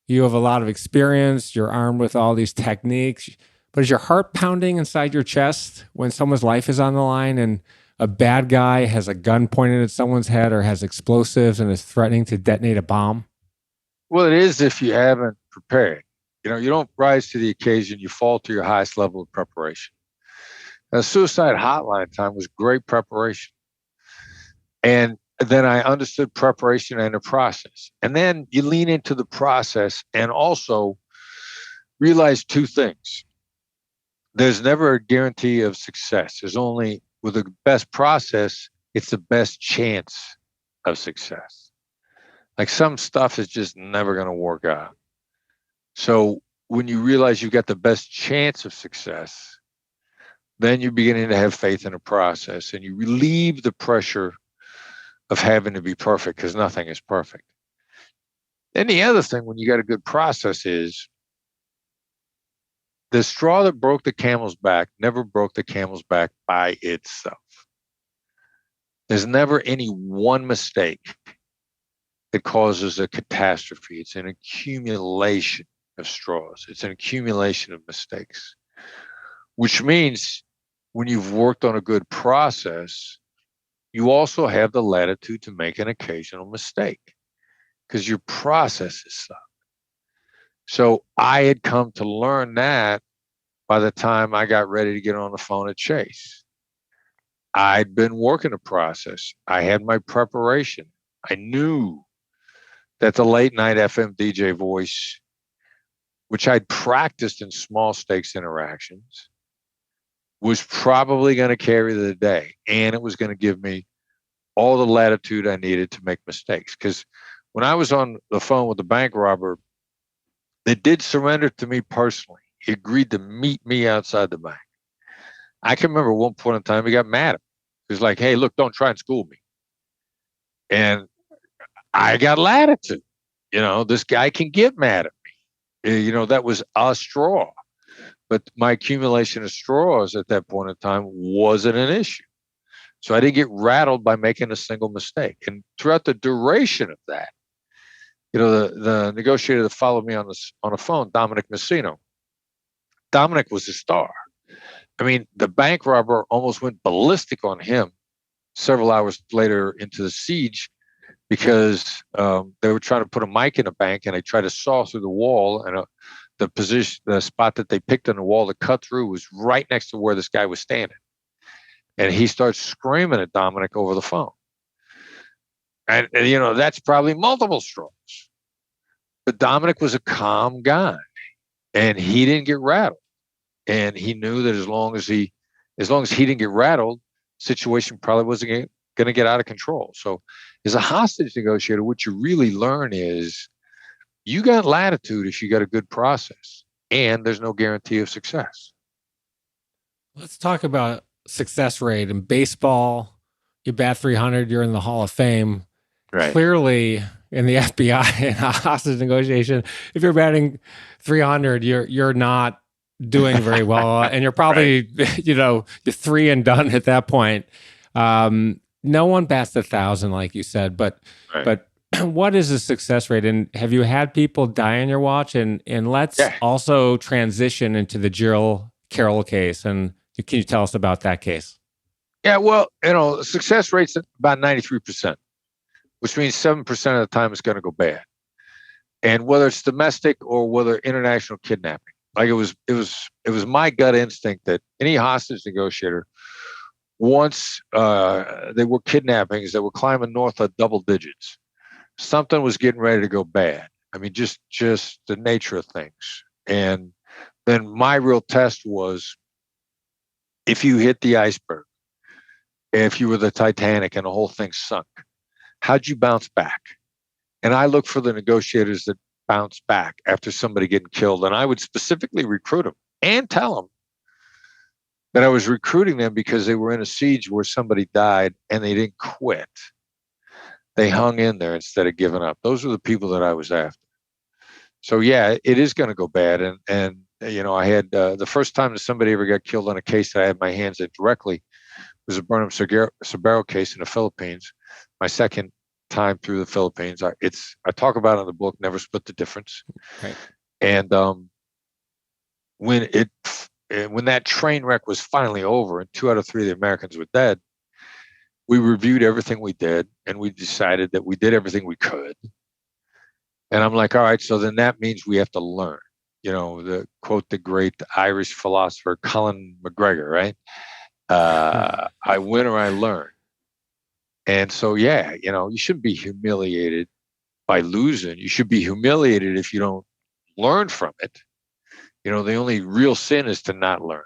You have a lot of experience, you're armed with all these techniques, but is your heart pounding inside your chest when someone's life is on the line and a bad guy has a gun pointed at someone's head or has explosives and is threatening to detonate a bomb? Well, it is if you haven't prepared. You know, you don't rise to the occasion, you fall to your highest level of preparation. Now, suicide hotline time was great preparation. And then I understood preparation and the process. And then you lean into the process and also realize two things. There's never a guarantee of success. There's only, with the best process, it's the best chance of success. Like some stuff is just never going to work out. So when you realize you've got the best chance of success, then you're beginning to have faith in the process and you relieve the pressure of having to be perfect because nothing is perfect. Then the other thing when you got a good process is the straw that broke the camel's back never broke the camel's back by itself. There's never any one mistake that causes a catastrophe. It's an accumulation of straws. It's an accumulation of mistakes, which means when you've worked on a good process, you also have the latitude to make an occasional mistake because your process is sound. So I had come to learn that by the time I got ready to get on the phone at Chase. I'd been working a process. I had my preparation. I knew that the late night FM DJ voice, which I'd practiced in small stakes interactions, was probably going to carry the day. And it was going to give me all the latitude I needed to make mistakes. Because when I was on the phone with the bank robber, they did surrender to me personally. He agreed to meet me outside the bank. I can remember one point in time, he got mad at me. He was like, hey, look, don't try and school me. And I got latitude. You know, this guy can get mad at me. You know, that was a straw. But my accumulation of straws at that point in time wasn't an issue. So I didn't get rattled by making a single mistake. And throughout the duration of that, you know, the negotiator that followed me on the phone, Dominic Messino, Dominic was a star. I mean, the bank robber almost went ballistic on him several hours later into the siege because they were trying to put a mic in a bank and they tried to saw through the wall, and the spot that they picked on the wall to cut through was right next to where this guy was standing. And he starts screaming at Dominic over the phone. And you know, that's probably multiple straws. But Dominic was a calm guy and he didn't get rattled. And he knew that as long as he didn't get rattled, the situation probably wasn't going to get out of control. So as a hostage negotiator, what you really learn is you got latitude if you got a good process, and there's no guarantee of success. Let's talk about success rate in baseball. You bat 300, you're in the Hall of Fame. Right. Clearly, in the FBI in a hostage negotiation, if you're batting 300, you're not doing very well, and you're probably you know, you're 3 and done at that point. No one bats 1,000, like you said, but what is the success rate? And have you had people die on your watch? And let's also transition into the Carroll case. And can you tell us about that case? Yeah, well, success rate's about 93%, which means 7% of the time it's going to go bad. And whether it's domestic or whether international kidnapping, like it was my gut instinct that any hostage negotiator, once they were kidnappings that were climbing north of double digits, something was getting ready to go bad. I mean, just the nature of things. And then my real test was, if you hit the iceberg, if you were the Titanic and the whole thing sunk, how'd you bounce back? And I look for the negotiators that bounce back after somebody getting killed. And I would specifically recruit them and tell them that I was recruiting them because they were in a siege where somebody died and they didn't quit. They hung in there instead of giving up. Those are the people that I was after. So yeah, it is going to go bad. And I had the first time that somebody ever got killed on a case that I had my hands in directly was a Burnham Sabero case in the Philippines. My second time through the Philippines. I talk about it in the book, Never Split the Difference. Right. And when that train wreck was finally over and 2 out of 3 of the Americans were dead, we reviewed everything we did and we decided that we did everything we could. And I'm like, all right, so then that means we have to learn. The quote, the great Irish philosopher Colin McGregor, right? I win or I learn. And so, yeah, you shouldn't be humiliated by losing. You should be humiliated if you don't learn from it. The only real sin is to not learn.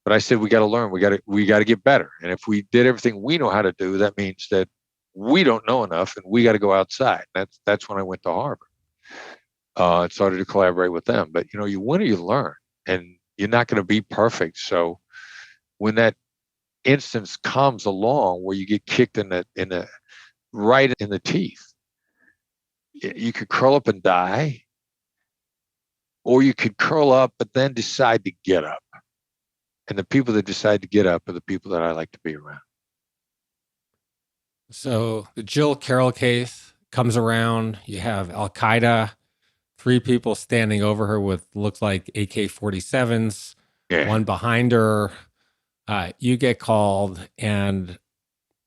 But I said, we got to learn. We got to get better. And if we did everything we know how to do, that means that we don't know enough and we got to go outside. That's when I went to Harvard and started to collaborate with them. But, you win or you learn, and you're not going to be perfect. So when that instance comes along where you get kicked right in the teeth, you could curl up and die, or you could curl up but then decide to get up. And the people that decide to get up are the people that I like to be around. So the Jill Carroll case comes around. You have Al Qaeda, 3 people standing over her with looks like AK-47s, Yeah. one behind her. You get called, and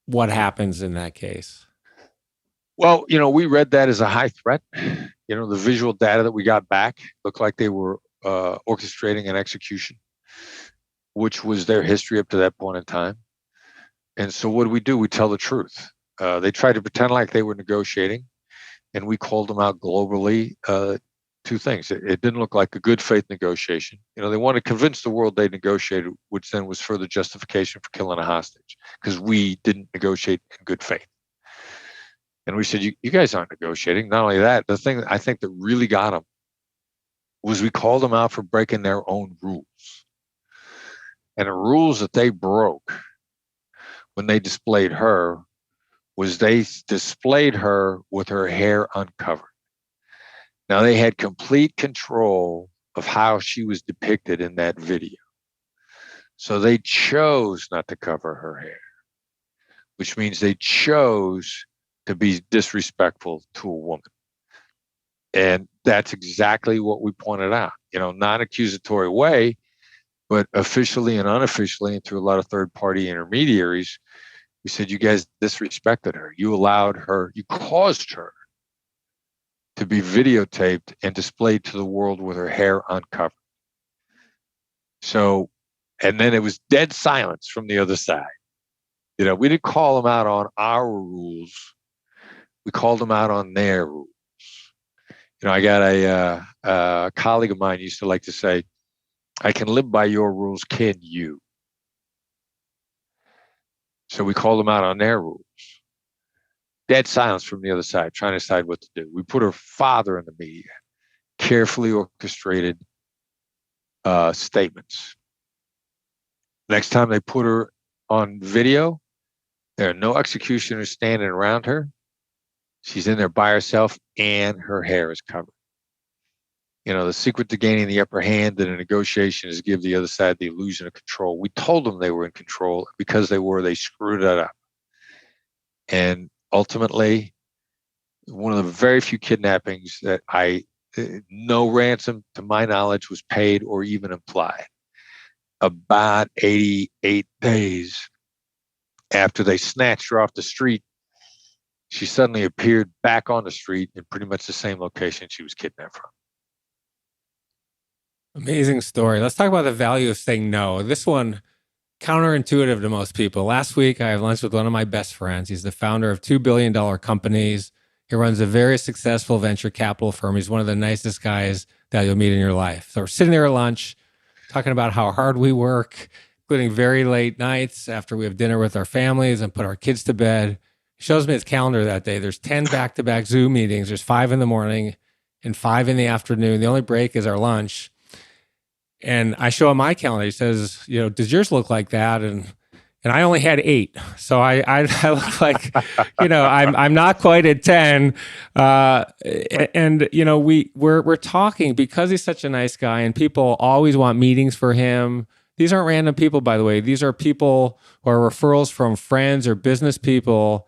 what happens in that case? Well, we read that as a high threat. The visual data that we got back looked like they were orchestrating an execution, which was their history up to that point in time. And so what do? We tell the truth. They tried to pretend like they were negotiating, and we called them out globally. 2 things. It didn't look like a good faith negotiation. They wanted to convince the world they negotiated, which then was further justification for killing a hostage, because we didn't negotiate in good faith. And we said, you guys aren't negotiating. Not only that, the thing I think that really got them was we called them out for breaking their own rules. And the rules that they broke when they displayed her was they displayed her with her hair uncovered. Now, they had complete control of how she was depicted in that video. So they chose not to cover her hair, which means they chose to be disrespectful to a woman. And that's exactly what we pointed out, non-accusatory way, but officially and unofficially, and through a lot of third-party intermediaries, we said, you guys disrespected her. You allowed her, you caused her to be videotaped and displayed to the world with her hair uncovered. So, and then it was dead silence from the other side. We didn't call them out on our rules. We called them out on their rules. I got a colleague of mine used to like to say, I can live by your rules, can you? So we called them out on their rules. Dead silence from the other side, trying to decide what to do. We put her father in the media, carefully orchestrated statements. Next time they put her on video, there are no executioners standing around her. She's in there by herself and her hair is covered. The secret to gaining the upper hand in a negotiation is give the other side the illusion of control. We told them they were in control. Because they screwed it up. And ultimately, one of the very few kidnappings that no ransom, to my knowledge, was paid or even implied. About 88 days After they snatched her off the street, she suddenly appeared back on the street in pretty much the same location she was kidnapped from. Amazing story. Let's talk about the value of saying no. This one, counterintuitive to most people. Last week, I had lunch with one of my best friends. He's the founder of $2 billion companies. He runs a very successful venture capital firm. He's one of the nicest guys that you'll meet in your life. So we're sitting there at lunch, talking about how hard we work, including very late nights after we have dinner with our families and put our kids to bed. He shows me his calendar that day. There's 10 back-to-back Zoom meetings. There's 5 in the morning and 5 in the afternoon. The only break is our lunch. And I show him my calendar. He says, does yours look like that? And I only had 8. So I look like, I'm not quite at 10. We're talking because he's such a nice guy and people always want meetings for him. These aren't random people, by the way. These are people who are referrals from friends or business people.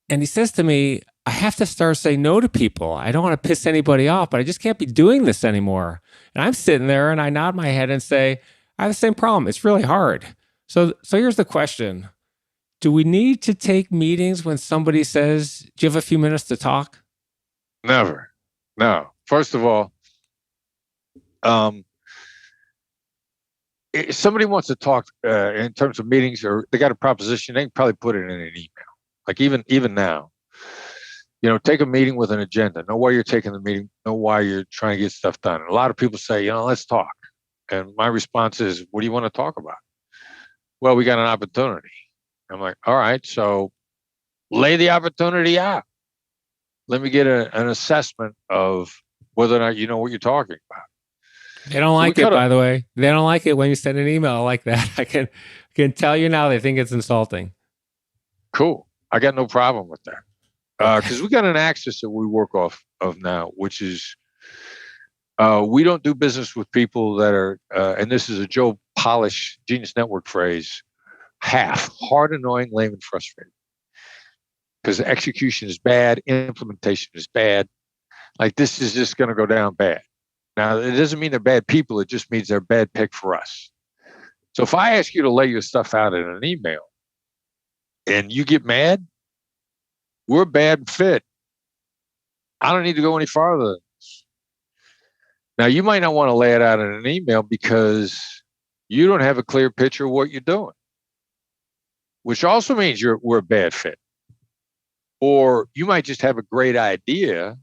And he says to me, I have to start saying no to people. I don't want to piss anybody off, but I just can't be doing this anymore. And I'm sitting there and I nod my head and say, I have the same problem. It's really hard. So here's the question. Do we need to take meetings when somebody says, do you have a few minutes to talk? Never. No. First of all, if somebody wants to talk in terms of meetings or they got a proposition, they can probably put it in an email. Like even now, take a meeting with an agenda. Know why you're taking the meeting. Know why you're trying to get stuff done. And a lot of people say, let's talk. And my response is, what do you want to talk about? Well, we got an opportunity. I'm like, all right, so lay the opportunity out. Let me get an assessment of whether or not you know what you're talking about. They don't like it, by the way. They don't like it when you send an email like that. I can tell you now, they think it's insulting. Cool. I got no problem with that. Because we got an axis that we work off of now, which is we don't do business with people that are, and this is a Joe Polish Genius Network phrase, half hard, annoying, lame, and frustrated. Because execution is bad, implementation is bad. Like this is just going to go down bad. Now, it doesn't mean they're bad people. It just means they're a bad pick for us. So if I ask you to lay your stuff out in an email and you get mad, we're a bad fit. I don't need to go any farther than this. Now, you might not want to lay it out in an email because you don't have a clear picture of what you're doing, which also means we're a bad fit. Or you might just have a great idea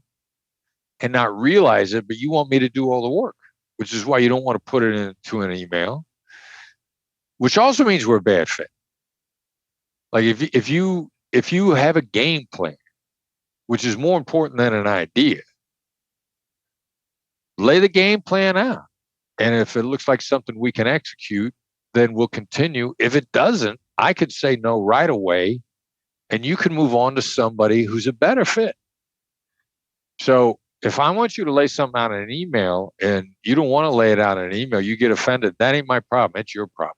and not realize it, but you want me to do all the work, which is why you don't want to put it into an email, which also means we're a bad fit. Like if you have a game plan, which is more important than an idea, lay the game plan out. And if it looks like something we can execute, then we'll continue. If it doesn't, I could say no right away, and you can move on to somebody who's a better fit. So if I want you to lay something out in an email and you don't want to lay it out in an email, you get offended. That ain't my problem. It's your problem.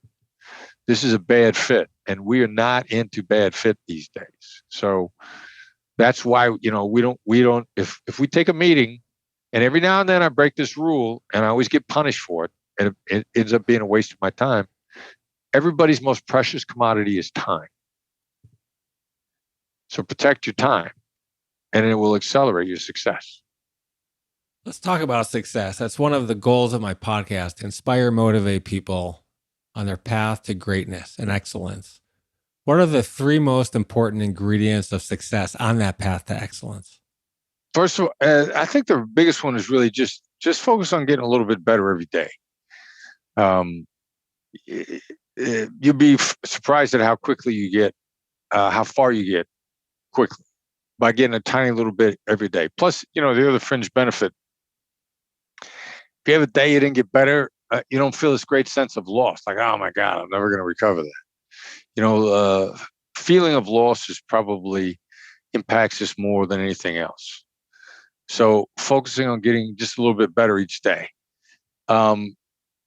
This is a bad fit, and we are not into bad fit these days. So that's why, we don't, if we take a meeting and every now and then I break this rule and I always get punished for it, and it ends up being a waste of my time. Everybody's most precious commodity is time. So protect your time and it will accelerate your success. Let's talk about success. That's one of the goals of my podcast, to inspire, motivate people on their path to greatness and excellence. What are the 3 most important ingredients of success on that path to excellence? First of all, I think the biggest one is really just focus on getting a little bit better every day. You'll be surprised at how quickly you get, how far you get quickly by getting a tiny little bit every day. Plus, the other fringe benefit, if you have a day you didn't get better, you don't feel this great sense of loss. Like, oh my God, I'm never going to recover that. Feeling of loss is probably impacts us more than anything else. So focusing on getting just a little bit better each day.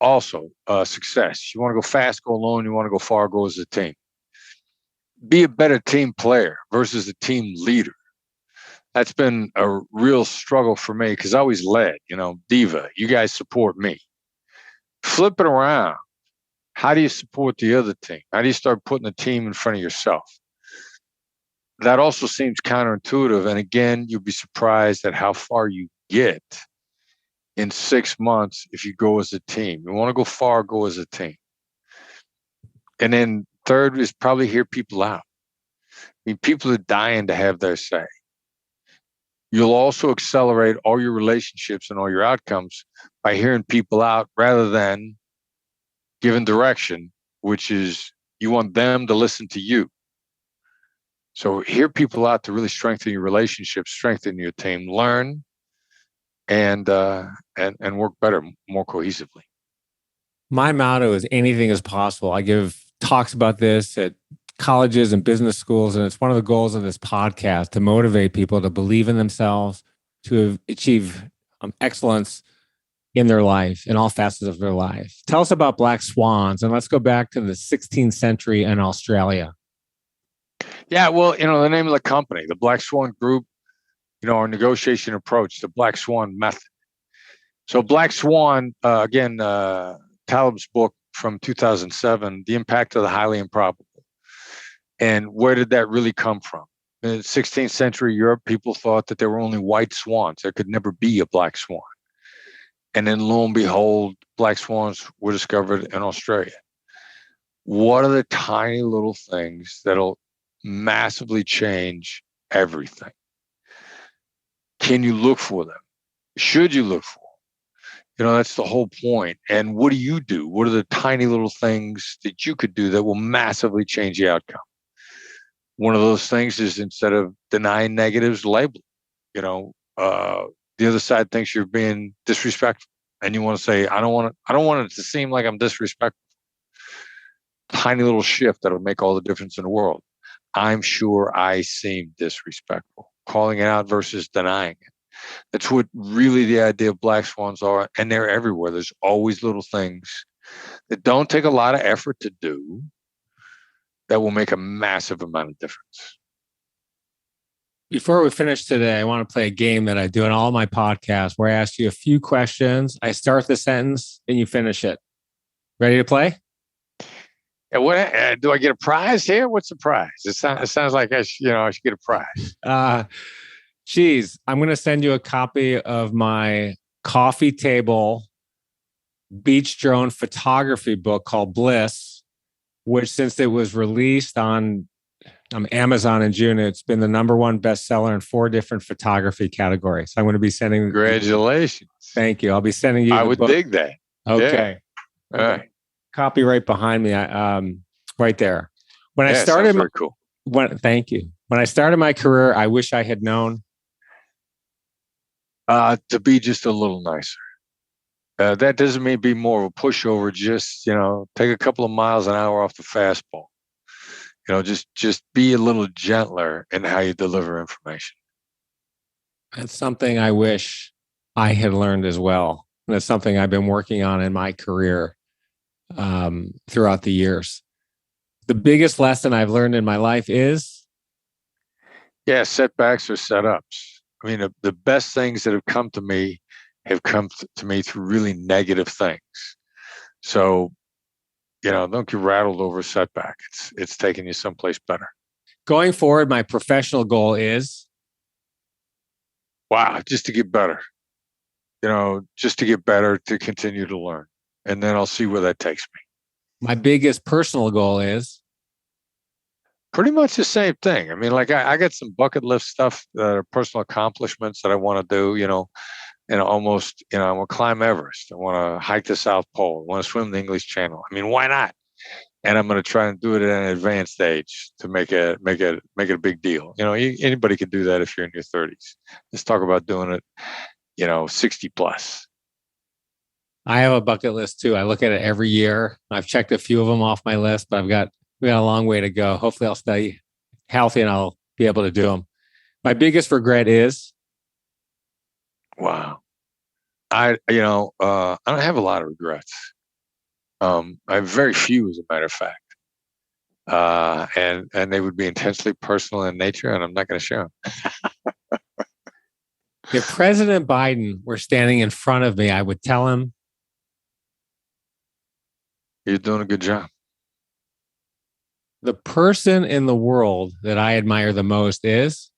Also, success. You want to go fast, go alone. You want to go far, go as a team. Be a better team player versus a team leader. That's been a real struggle for me because I always led, diva, you guys support me. Flip it around. How do you support the other team? How do you start putting the team in front of yourself? That also seems counterintuitive. And again, you'll be surprised at how far you get in 6 months if you go as a team. You want to go far, go as a team. And then third is probably hear people out. I mean, people are dying to have their say. You'll also accelerate all your relationships and all your outcomes by hearing people out rather than giving direction, which is you want them to listen to you. So hear people out to really strengthen your relationships, strengthen your team, learn, and work better, more cohesively. My motto is anything is possible. I give talks about this at colleges and business schools, and it's one of the goals of this podcast to motivate people to believe in themselves, to achieve excellence in their life, in all facets of their life. Tell us about Black Swans, and let's go back to the 16th century in Australia. Yeah, well, the name of the company, the Black Swan Group, our negotiation approach, the Black Swan method. So Black Swan, again, Taleb's book from 2007, The Impact of the Highly Improbable. And where did that really come from? In the 16th century Europe, people thought that there were only white swans. There could never be a black swan. And then lo and behold, black swans were discovered in Australia. What are the tiny little things that'll massively change everything? Can you look for them? Should you look for them? That's the whole point. And what do you do? What are the tiny little things that you could do that will massively change the outcome? One of those things is instead of denying negatives, label. The other side thinks you're being disrespectful, and you want to say, I don't want it to seem like I'm disrespectful. Tiny little shift that'll make all the difference in the world. I'm sure I seem disrespectful. Calling it out versus denying it. That's what really the idea of black swans are, and they're everywhere. There's always little things that don't take a lot of effort to do that will make a massive amount of difference. Before we finish today, I want to play a game that I do in all my podcasts where I ask you a few questions. I start the sentence and you finish it. Ready to play? And what do I get a prize here? What's the prize? It sounds like I should get a prize. Geez, I'm going to send you a copy of my coffee table beach drone photography book called Bliss, which since it was released on Amazon in June, it's been the #1 bestseller in 4 different photography categories. I'm going to be sending. Congratulations! Thank you. I'll be sending you. I would dig that. Okay. Yeah. All right. Copy right behind me. Right there. When I started, very cool. Thank you. When I started my career, I wish I had known to be just a little nicer. That doesn't mean be more of a pushover. Just take a couple of miles an hour off the fastball. Just be a little gentler in how you deliver information. That's something I wish I had learned as well. And it's something I've been working on in my career throughout the years. The biggest lesson I've learned in my life is? Yeah, setbacks or setups. I mean, the best things that have come to me have come to me through really negative things. So, don't get rattled over a setback. It's taking you someplace better. Going forward, my professional goal is? Wow, just to get better. Just to get better, to continue to learn. And then I'll see where that takes me. My biggest personal goal is? Pretty much the same thing. I mean, like I got some bucket list stuff that are personal accomplishments that I want to do, and almost, I want to climb Everest. I want to hike the South Pole. I want to swim the English Channel. I mean, why not? And I'm going to try and do it at an advanced age to make it a big deal. Anybody can do that if you're in your 30s. Let's talk about doing it, 60 plus. I have a bucket list too. I look at it every year. I've checked a few of them off my list, but we got a long way to go. Hopefully I'll stay healthy and I'll be able to do them. My biggest regret is? Wow. I don't have a lot of regrets. I have very few, as a matter of fact. And they would be intensely personal in nature, and I'm not going to share them. If President Biden were standing in front of me, I would tell him? You're doing a good job. The person in the world that I admire the most is?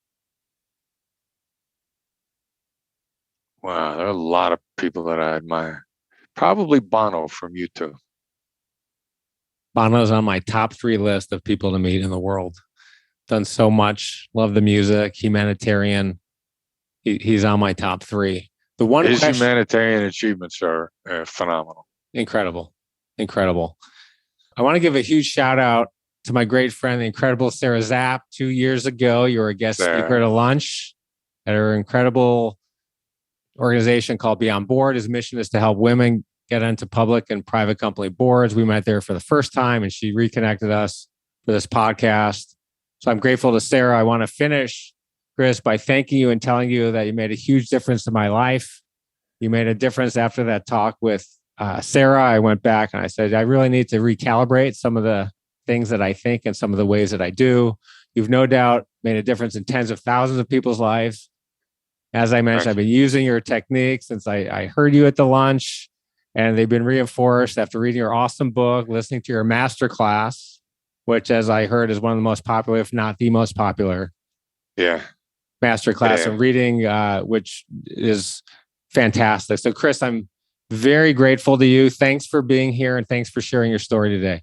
Wow, there are a lot of people that I admire. Probably Bono from U2. Bono's on my top 3 list of people to meet in the world. Done so much. Love the music. Humanitarian. He's on my top 3. The one His question, humanitarian achievements are phenomenal. incredible. I want to give a huge shout out to my great friend, the incredible Sarah Zapp. 2 years ago, you were a guest speaker at a lunch at her incredible organization called Be On Board. His mission is to help women get into public and private company boards. We met there for the first time, and she reconnected us for this podcast. So I'm grateful to Sarah. I want to finish, Chris, by thanking you and telling you that you made a huge difference in my life. You made a difference after that talk with Sarah. I went back and I said, I really need to recalibrate some of the things that I think and some of the ways that I do. You've no doubt made a difference in tens of thousands of people's lives. As I mentioned, I've been using your techniques since I heard you at the lunch, and they've been reinforced after reading your awesome book, listening to your masterclass, which, as I heard, is one of the most popular, if not the most popular masterclass in reading, which is fantastic. So, Chris, I'm very grateful to you. Thanks for being here, and thanks for sharing your story today.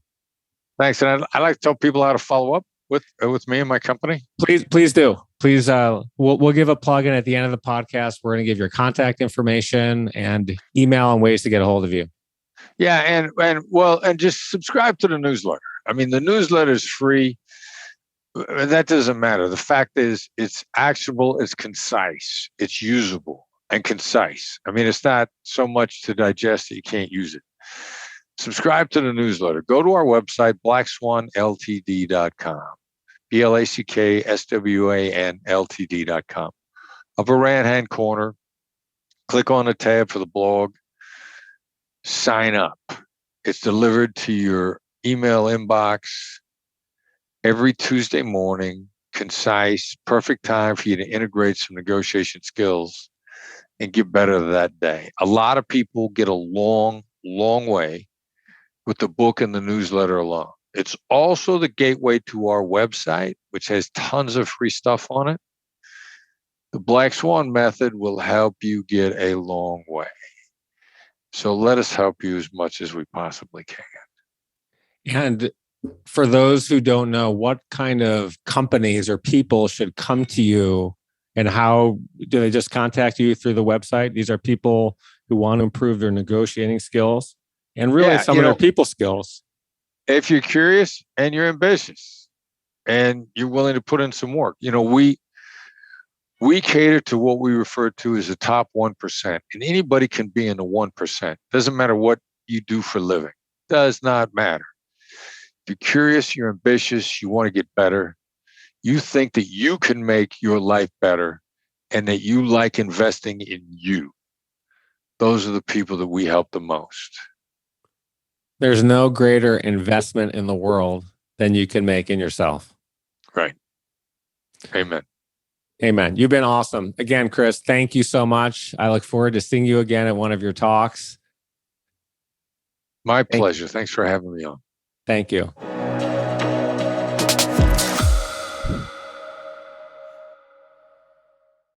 Thanks. And I like to tell people how to follow up with me and my company. Please do. Please, we'll give a plug in at the end of the podcast. We're going to give your contact information and email and ways to get a hold of you. Yeah, and just subscribe to the newsletter. I mean, the newsletter is free. That doesn't matter. The fact is, it's actionable, it's concise, it's usable and concise. I mean, it's not so much to digest that you can't use it. Subscribe to the newsletter. Go to our website, blackswanltd.com. BlackSwanLTD.com. Upper right-hand corner, click on the tab for the blog. Sign up. It's delivered to your email inbox every Tuesday morning, concise, perfect time for you to integrate some negotiation skills and get better that day. A lot of people get a long way with the book and the newsletter alone. It's also the gateway to our website, which has tons of free stuff on it. The Black Swan method will help you get a long way. So let us help you as much as we possibly can. And for those who don't know, what kind of companies or people should come to you, and how do they just contact you through the website? These are people who want to improve their negotiating skills and really some of their people skills. If you're curious and you're ambitious and you're willing to put in some work, we cater to what we refer to as the top 1%, and anybody can be in the 1%. Doesn't matter what you do for a living. Does not matter. If you're curious, you're ambitious, you want to get better, you think that you can make your life better, and that you like investing in you, those are the people that we help the most. There's no greater investment in the world than you can make in yourself. Right. Amen. Amen. You've been awesome. Again, Chris, thank you so much. I look forward to seeing you again at one of your talks. My pleasure. Thanks for having me on. Thank you.